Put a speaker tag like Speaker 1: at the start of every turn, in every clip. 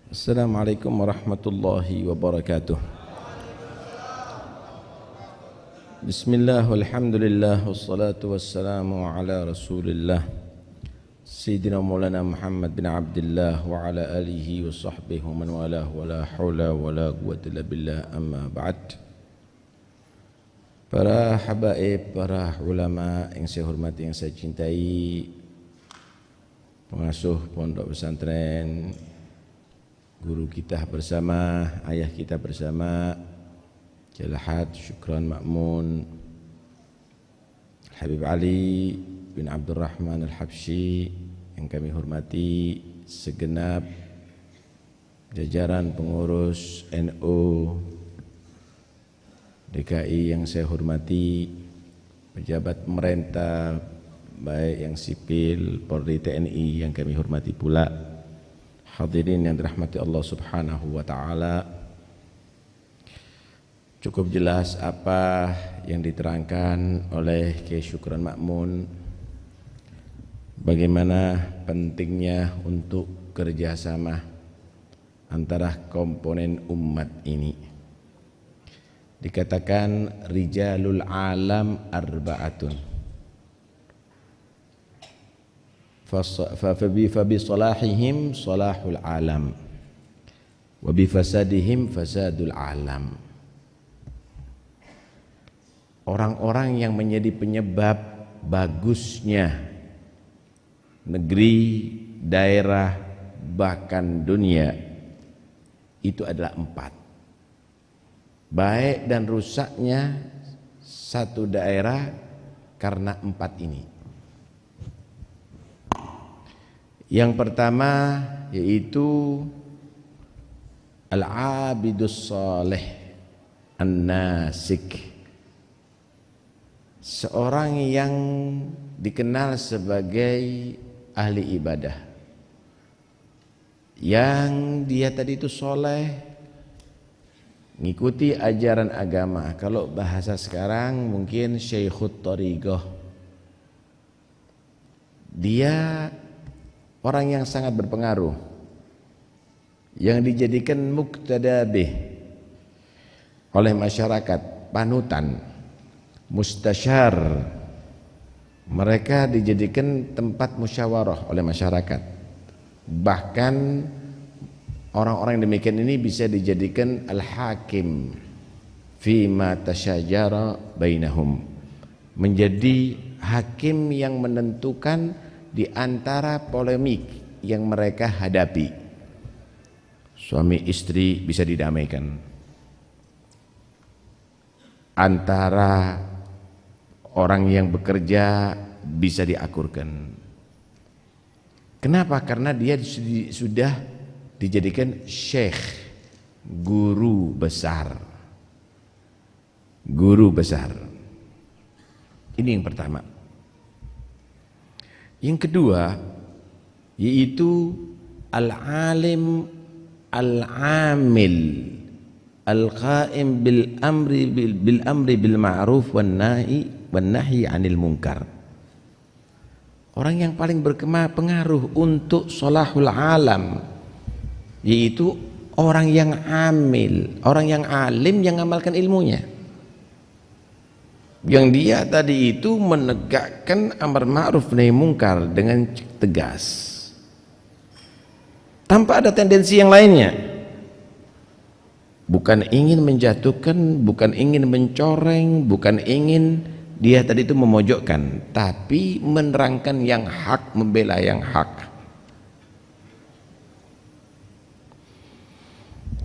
Speaker 1: Assalamualaikum warahmatullahi wabarakatuh. Bismillah walhamdulillah wassalatu wassalamu ala rasulillah Sayyidina Maulana Muhammad bin Abdullah wa ala alihi wa sahbihi wa man walah wa la hawla wa la quwwata illa billah, amma ba'd. Para habaib, para ulama yang saya hormati, yang saya cintai, pengasuh pondok pesantren, guru kita bersama, ayah kita bersama, Jalhat Syukran Ma'mun, Habib Ali bin Abdurrahman Al-Habsyi yang kami hormati, segenap jajaran pengurus NU DKI yang saya hormati, pejabat pemerintah baik yang sipil, Polri, TNI yang kami hormati pula, hadirin yang dirahmati Allah Subhanahu wa taala. Cukup jelas apa yang diterangkan oleh Kiai Syukran Ma'mun, bagaimana pentingnya untuk kerjasama antara komponen umat ini. Dikatakan rijalul alam arba'atun, fabi salahihim salahul alam wa bi fasadihim fasadul alam. Orang-orang yang menjadi penyebab bagusnya negeri, daerah, bahkan dunia itu adalah 4. Baik dan rusaknya satu daerah karena 4 ini. Yang pertama yaitu al-abidus salih an-nasik, seorang yang dikenal sebagai ahli ibadah, yang dia tadi itu soleh, ngikuti ajaran agama. Kalau bahasa sekarang mungkin syekhut thariqah. Dia orang yang sangat berpengaruh, yang dijadikan muqtada bih oleh masyarakat, panutan, mustasyar. Mereka dijadikan tempat musyawarah oleh masyarakat. Bahkan orang-orang yang demikian ini bisa dijadikan al-hakim fima tasyajara bainahum, menjadi hakim yang menentukan di antara polemik yang mereka hadapi. Suami istri bisa didamaikan, antara orang yang bekerja bisa diakurkan. Kenapa? Karena dia sudah dijadikan syekh, guru besar. Guru besar. Ini yang pertama. Yang kedua yaitu al-alim al-amil al-qaim bil amri bil ma'ruf wan nahyi 'anil munkar. Orang yang paling berpengaruh untuk sholahul alam yaitu orang yang amil, orang yang alim, yang mengamalkan ilmunya. Yang dia tadi itu menegakkan amar ma'ruf nahi munkar dengan tegas, tanpa ada tendensi yang lainnya. Bukan ingin menjatuhkan, bukan ingin mencoreng, bukan ingin dia tadi itu memojokkan, tapi menerangkan yang hak, membela yang hak.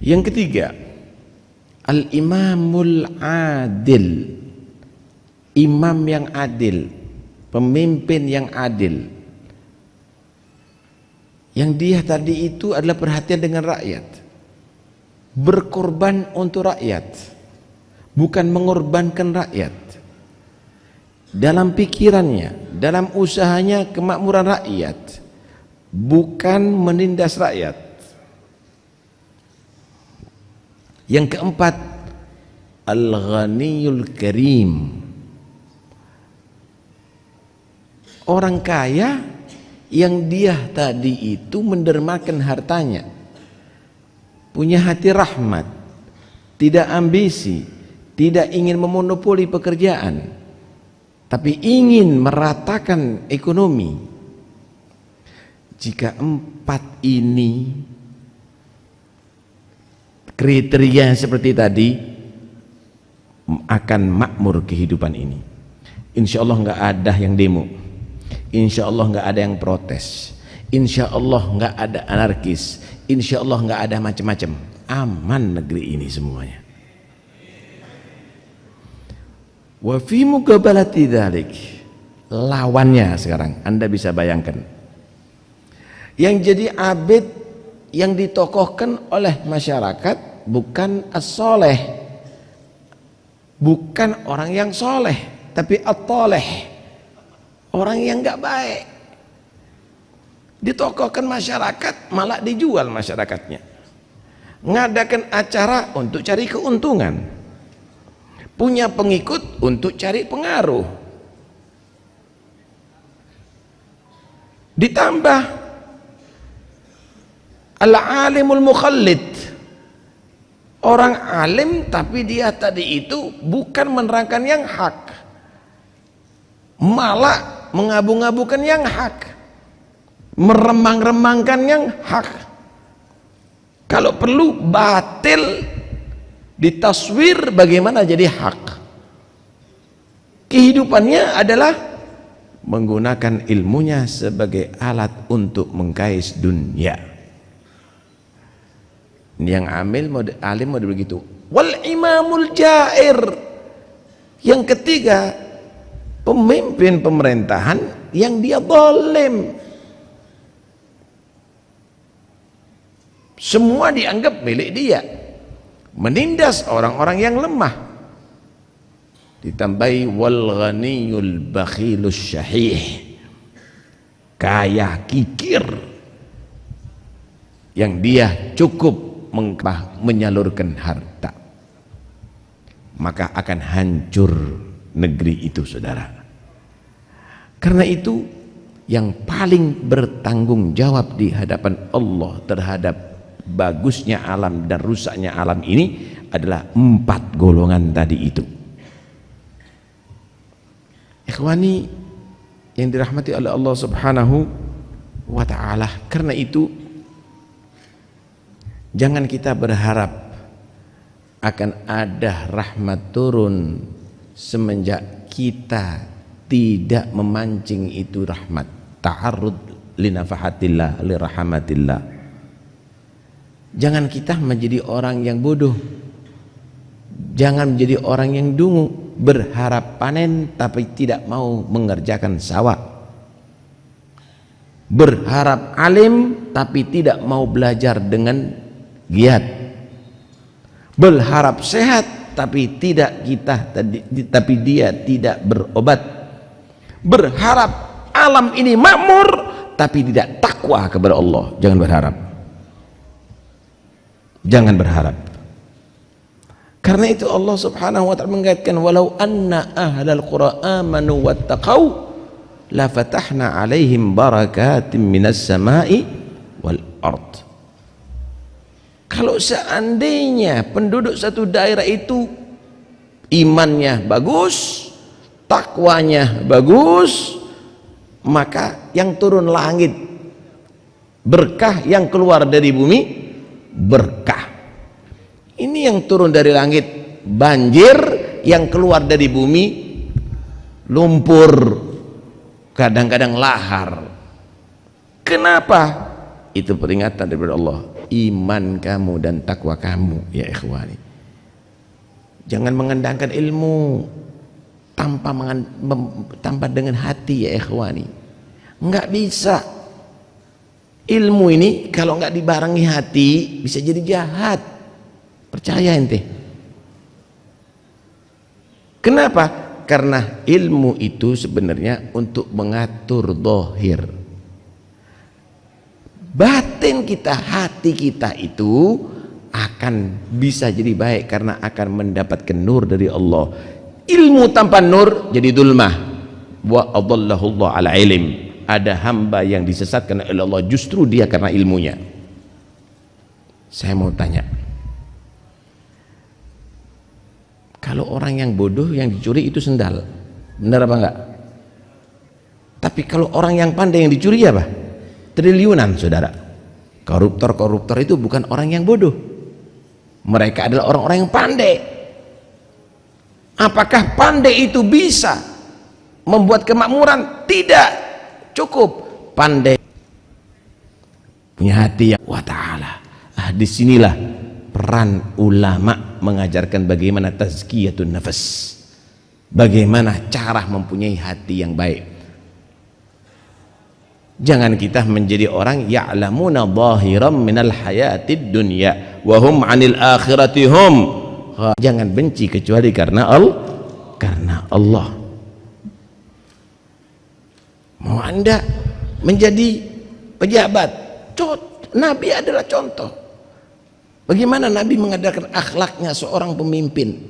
Speaker 1: Yang ketiga, al-imamul adil, imam yang adil, pemimpin yang adil, yang dia tadi itu adalah perhatian dengan rakyat, berkorban untuk rakyat, bukan mengorbankan rakyat. Dalam pikirannya, dalam usahanya kemakmuran rakyat, bukan menindas rakyat. Yang keempat, al-ghaniyul karim, orang kaya yang dia tadi itu mendermakan hartanya, punya hati rahmat, tidak ambisi, tidak ingin memonopoli pekerjaan, tapi ingin meratakan ekonomi. Jika 4 ini kriteria seperti tadi, akan makmur kehidupan ini. Insya Allah nggak ada yang demo, insya Allah nggak ada yang protes, insya Allah nggak ada anarkis, insya Allah nggak ada macam-macam. Aman negeri ini semuanya. Wa fi muqabalati dzalik, lawannya sekarang Anda bisa bayangkan, yang jadi abid yang ditokohkan oleh masyarakat bukan as-soleh, bukan orang yang soleh, tapi at-toleh, orang yang nggak baik. Ditokohkan masyarakat, malah dijual masyarakatnya, ngadakan acara untuk cari keuntungan, punya pengikut untuk cari pengaruh, ditambah al-alimul mukhallid, orang alim tapi dia tadi itu bukan menerangkan yang hak, malah mengabu-ngabukan yang hak, meremang-remangkan yang hak. Kalau perlu batil ditaswir bagaimana jadi hak. Kehidupannya adalah menggunakan ilmunya sebagai alat untuk mengkais dunia. Yang alim model begitu. Wal imamul jair, yang ketiga, pemimpin pemerintahan yang dia zalim, semua dianggap milik dia, menindas orang-orang yang lemah. Ditambahi wal ghaniyul bakhilus syahih, kaya kikir yang dia cukup menyalurkan harta, maka akan hancur negeri itu, saudara. Karena itu yang paling bertanggung jawab di hadapan Allah terhadap bagusnya alam dan rusaknya alam ini adalah 4 golongan tadi itu. Ikhwani yang dirahmati oleh Allah Subhanahu wa ta'ala, karena itu jangan kita berharap akan ada rahmat turun semenjak kita tidak memancing itu rahmat. Ta'arrud li nafahatillah, li rahmatillah. Jangan kita menjadi orang yang bodoh, jangan menjadi orang yang dungu, berharap panen tapi tidak mau mengerjakan sawah, berharap alim tapi tidak mau belajar dengan giat, berharap sehat tapi tapi dia tidak berobat, berharap alam ini makmur tapi tidak takwa kepada Allah. Jangan berharap, jangan berharap. Karena itu Allah Subhanahu wa ta'ala mengaitkan, walau anna ahlal qura amanu wattaqau la fatahna alaihim barakatim minas samai wal ard. Kalau seandainya penduduk satu daerah itu imannya bagus, takwanya bagus, maka yang turun langit berkah, yang keluar dari bumi berkah. Ini yang turun dari langit banjir, yang keluar dari bumi lumpur, kadang-kadang lahar. Kenapa? Itu peringatan daripada Allah, iman kamu dan takwa kamu ya ikhwani. Jangan mengandalkan ilmu tanpa dengan hati ya ikhwani. Enggak bisa. Ilmu ini kalau enggak dibarengi hati bisa jadi jahat. Percaya ente. Kenapa? Karena ilmu itu sebenarnya untuk mengatur zahir. Batin kita, hati kita itu akan bisa jadi baik karena akan mendapatkan nur dari Allah. Ilmu tanpa nur jadi dulmah. Wa adallahu Allah ala ilm. Ada hamba yang disesatkan oleh Allah justru dia karena ilmunya. Saya mau tanya, kalau orang yang bodoh yang dicuri itu sendal, benar apa enggak? Tapi kalau orang yang pandai yang dicuri apa? Triliunan, saudara. Koruptor-koruptor itu bukan orang yang bodoh, mereka adalah orang-orang yang pandai. Apakah pandai itu bisa membuat kemakmuran? Tidak cukup. Pandai punya hati yang wa ta'ala. Disinilah peran ulama mengajarkan bagaimana tazkiyatun nafas, bagaimana cara mempunyai hati yang baik. Jangan kita menjadi orang ya'lamuna zahiran minal hayatid dunya wa hum 'anil akhirati hum. Jangan benci kecuali karena Allah. Mau Anda menjadi pejabat, Nabi adalah contoh. Bagaimana Nabi mengadakan akhlaknya seorang pemimpin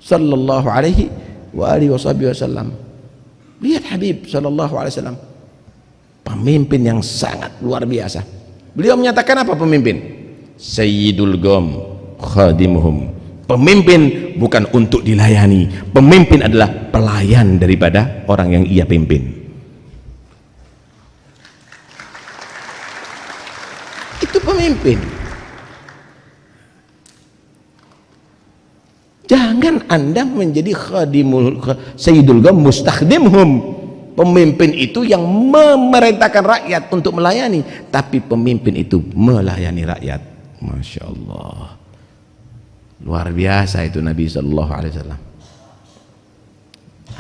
Speaker 1: sallallahu alaihi wa alihi wasallam. Lihat Habib sallallahu alaihi wasallam, pemimpin yang sangat luar biasa. Beliau menyatakan apa pemimpin? Sayyidul Qom khadimuhum. Pemimpin bukan untuk dilayani, pemimpin adalah pelayan daripada orang yang ia pimpin. Itu pemimpin. Jangan Anda menjadi khadimul sayyidul Qom mustakhdimhum. Pemimpin itu yang memerintahkan rakyat untuk melayani, tapi pemimpin itu melayani rakyat. Masya Allah, luar biasa itu Nabi Sallallahu Alaihi Wasallam.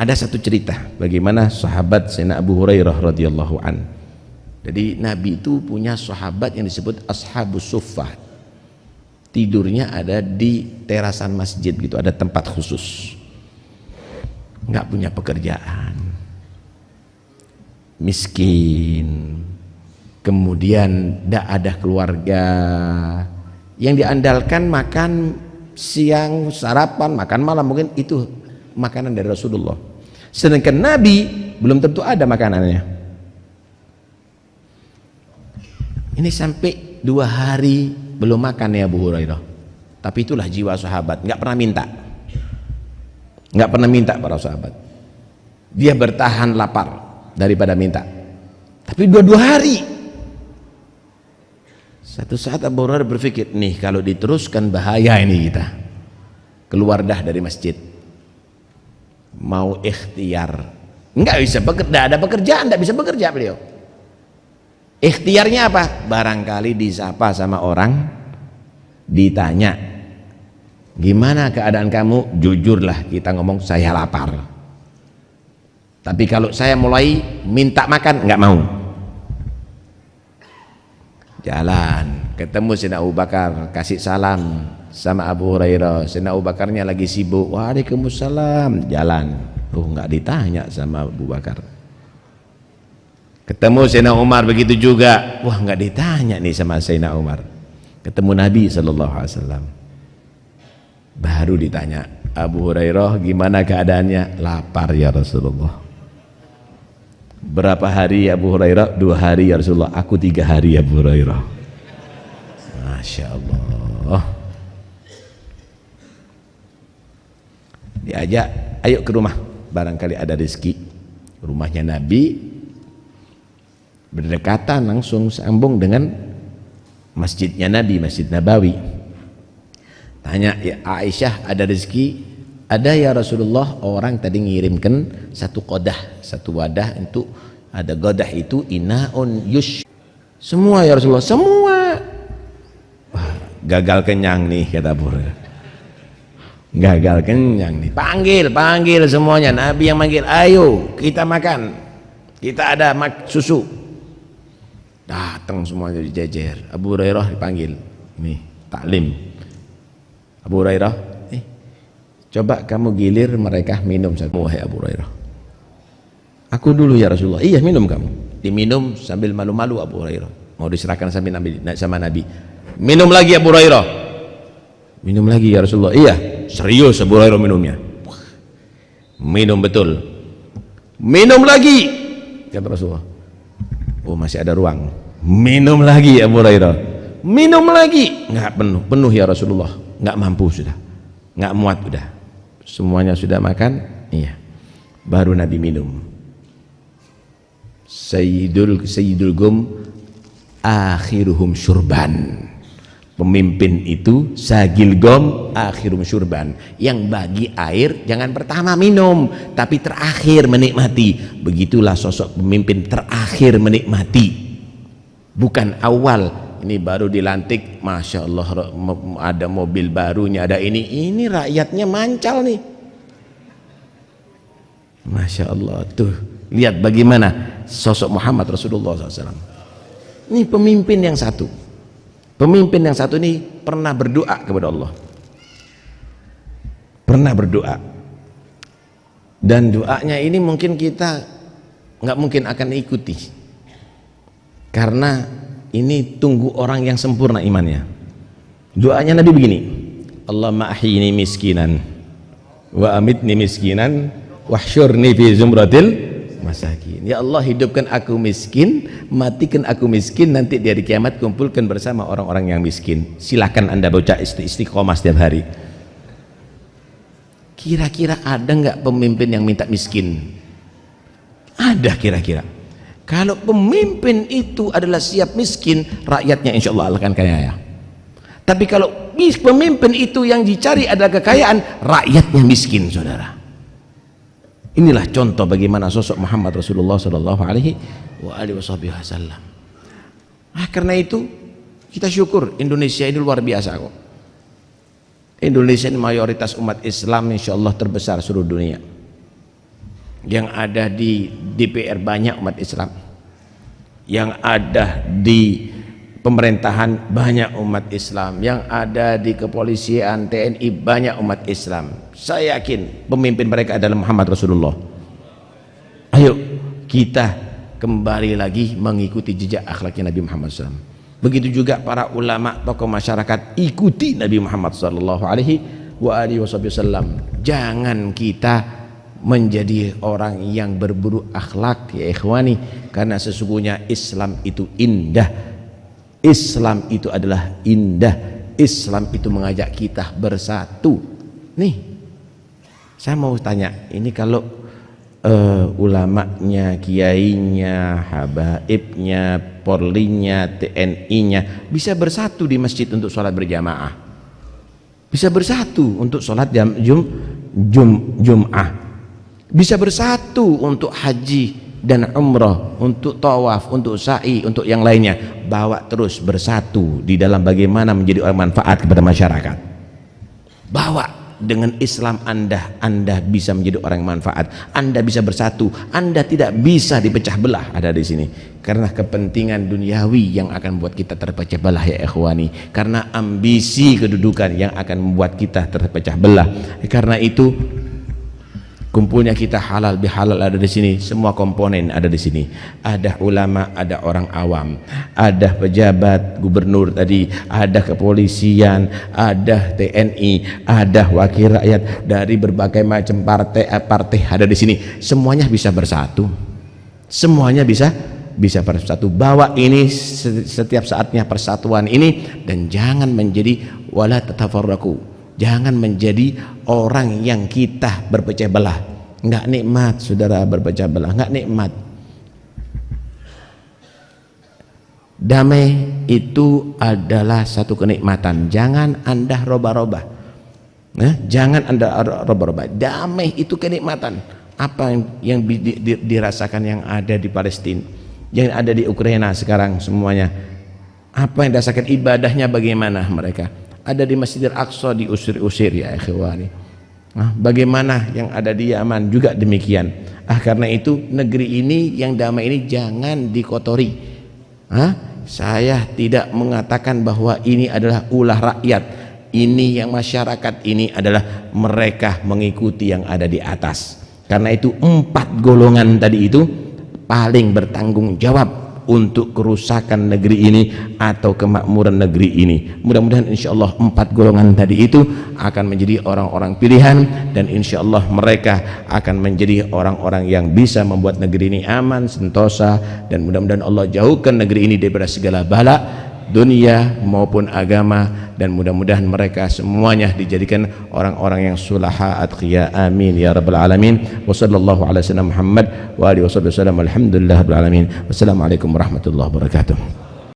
Speaker 1: Ada satu cerita bagaimana sahabat Sayyidina Abu Hurairah radhiyallahu an. Jadi Nabi itu punya sahabat yang disebut Ashabus Suffah. Tidurnya ada di terasan masjid gitu, ada tempat khusus. Nggak punya pekerjaan, miskin, kemudian tidak ada keluarga, yang diandalkan makan siang, sarapan, makan malam, mungkin itu makanan dari Rasulullah. Sedangkan Nabi belum tentu ada makanannya. Ini sampai 2 hari belum makan ya Abu Hurairah. Tapi itulah jiwa sahabat, nggak pernah minta, nggak pernah minta para sahabat. Dia bertahan lapar daripada minta. Tapi 2 hari. Satu saat Abu Hurairah berpikir, nih kalau diteruskan bahaya ini kita. Keluar dah dari masjid. Mau ikhtiar, nggak bisa bekerja, ada pekerjaan, nggak bisa bekerja beliau. Ikhtiarnya apa? Barangkali disapa sama orang, ditanya, gimana keadaan kamu? Jujurlah, kita ngomong saya lapar. Tapi kalau saya mulai minta makan, nggak mau. Jalan, ketemu Sayyidina Abu Bakar, kasih salam sama Abu Hurairah. Sayyidina Abu Bakarnya lagi sibuk. Waalaikumsalam. Jalan, nggak ditanya sama Abu Bakar. Ketemu Sayyidina Umar begitu juga. Wah, nggak ditanya nih sama Sayyidina Umar. Ketemu Nabi Sallallahu Alaihi Wasallam, baru ditanya, Abu Hurairah gimana keadaannya? Lapar ya Rasulullah. Berapa hari Abu Hurairah? 2 hari ya Rasulullah. Aku 3 hari ya Abu Hurairah. Masya Allah. Diajak, ayo ke rumah, barangkali ada rezeki. Rumahnya Nabi berdekatan, langsung sambung dengan masjidnya Nabi, Masjid Nabawi. Tanya, ya Aisyah, ada rezeki? Ada ya Rasulullah. Orang tadi ngirimkan satu wadah untuk, ada qadah itu inaun yush. Semua ya Rasulullah, semua. Wah, gagal kenyang nih kata Abu Hurairah. Gagal kenyang nih. Panggil semuanya. Nabi yang manggil, ayo kita makan, kita ada susu. Datang semuanya dijejer. Abu Hurairah dipanggil, nih taklim. Abu Hurairah, coba kamu gilir mereka minum. Wahai Abu Hurairah, aku dulu ya Rasulullah. Iya, minum kamu. Diminum sambil malu-malu Abu Hurairah. Mau diserahkan sama Nabi. Minum lagi Abu Hurairah. Minum lagi ya Rasulullah. Iya, serius Abu Hurairah minumnya. Minum betul. Minum lagi kata Rasulullah. Oh, masih ada ruang. Minum lagi Abu Hurairah. minum lagi, nggak penuh, penuh ya Rasulullah, nggak mampu sudah, nggak muat sudah, semuanya sudah makan, iya, baru Nabi minum. Sayyidul gum akhiruhum syurban, pemimpin itu sagil gom akhirum syurban, yang bagi air jangan pertama minum tapi terakhir menikmati. Begitulah sosok pemimpin, terakhir menikmati, bukan awal. Ini baru dilantik, Masya Allah, ada mobil barunya, ada ini rakyatnya mancal nih, Masya Allah. Tuh lihat bagaimana sosok Muhammad Rasulullah SAW. Ini pemimpin yang satu. Pemimpin yang satu ini pernah berdoa kepada Allah, pernah berdoa, dan doanya ini mungkin kita nggak mungkin akan ikuti, karena ini tunggu orang yang sempurna imannya. Doanya Nabi begini, Allahumma ahyini miskinan wa amitni miskinan wahsyurni fi zumratil masakin. Ya Allah, hidupkan aku miskin, matikan aku miskin, nanti di hari kiamat kumpulkan bersama orang-orang yang miskin. Silakan Anda baca istiqomah setiap hari. Kira-kira ada nggak pemimpin yang minta miskin? Ada kira-kira? Kalau pemimpin itu adalah siap miskin, rakyatnya insya Allah akan kaya. Tapi kalau pemimpin itu yang dicari adalah kekayaan, rakyatnya miskin, saudara. Inilah contoh bagaimana sosok Muhammad Rasulullah Sallallahu Alaihi Wasallam. Karena itu kita syukur Indonesia ini luar biasa kok. Indonesia ini mayoritas umat Islam insya Allah terbesar seluruh dunia. Yang ada di DPR banyak umat Islam, yang ada di pemerintahan banyak umat Islam, yang ada di kepolisian, TNI banyak umat Islam. Saya yakin pemimpin mereka adalah Muhammad Rasulullah. Ayo kita kembali lagi mengikuti jejak akhlaknya Nabi Muhammad SAW. Begitu juga para ulama, tokoh masyarakat, ikuti Nabi Muhammad SAW. Jangan kita menjadi orang yang berburu akhlak ya ikhwani, karena sesungguhnya Islam itu indah. Islam itu adalah indah. Islam itu mengajak kita bersatu. Nih, saya mau tanya, ini kalau ulamanya, kiainya, habaibnya, polrinya, TNI-nya bisa bersatu di masjid untuk sholat berjamaah, bisa bersatu untuk sholat Jum'ah, bisa bersatu untuk haji dan umrah, untuk tawaf, untuk sa'i, untuk yang lainnya. Bawa terus bersatu di dalam bagaimana menjadi orang manfaat kepada masyarakat. Bawa dengan Islam Anda bisa menjadi orang manfaat. Anda bisa bersatu. Anda tidak bisa dipecah belah. Ada di sini karena kepentingan duniawi yang akan membuat kita terpecah belah ya ikhwani, karena ambisi kedudukan yang akan membuat kita terpecah belah. Karena itu kumpulnya kita halal bihalal ada di sini, semua komponen ada di sini. Ada ulama, ada orang awam, ada pejabat, gubernur tadi, ada kepolisian, ada TNI, ada wakil rakyat dari berbagai macam partai ada di sini. Semuanya bisa bersatu. Semuanya bisa bersatu. Bawa ini setiap saatnya persatuan ini, dan jangan menjadi wala tatafarraqu. Jangan menjadi orang yang kita berpecah belah. Nggak nikmat saudara berpecah belah, nggak nikmat. Damai itu adalah satu kenikmatan. Jangan Anda robah-robah. Jangan Anda robah-robah. Damai itu kenikmatan. Apa yang dirasakan yang ada di Palestina, yang ada di Ukraina sekarang semuanya. Apa yang dirasakan, ibadahnya bagaimana mereka? Ada di Masjidil Aqsa diusir-usir ya ikhwani. Bagaimana yang ada di Yaman juga demikian. Karena itu negeri ini yang damai ini jangan dikotori. Saya tidak mengatakan bahwa ini adalah ulah rakyat. Ini yang masyarakat ini adalah mereka mengikuti yang ada di atas. Karena itu 4 golongan tadi itu paling bertanggung jawab untuk kerusakan negeri ini atau kemakmuran negeri ini. Mudah-mudahan insyaallah 4 golongan tadi itu akan menjadi orang-orang pilihan, dan insyaallah mereka akan menjadi orang-orang yang bisa membuat negeri ini aman, sentosa, dan mudah-mudahan Allah jauhkan negeri ini daripada segala bala dunia maupun agama, dan mudah-mudahan mereka semuanya dijadikan orang-orang yang sulaha atqiya, amin ya rabbal alamin. Wa sallallahu ala sayyidina Muhammad wa alihi wasallam. Alhamdulillah rabbil alamin. Wassalamualaikum warahmatullahi wabarakatuh.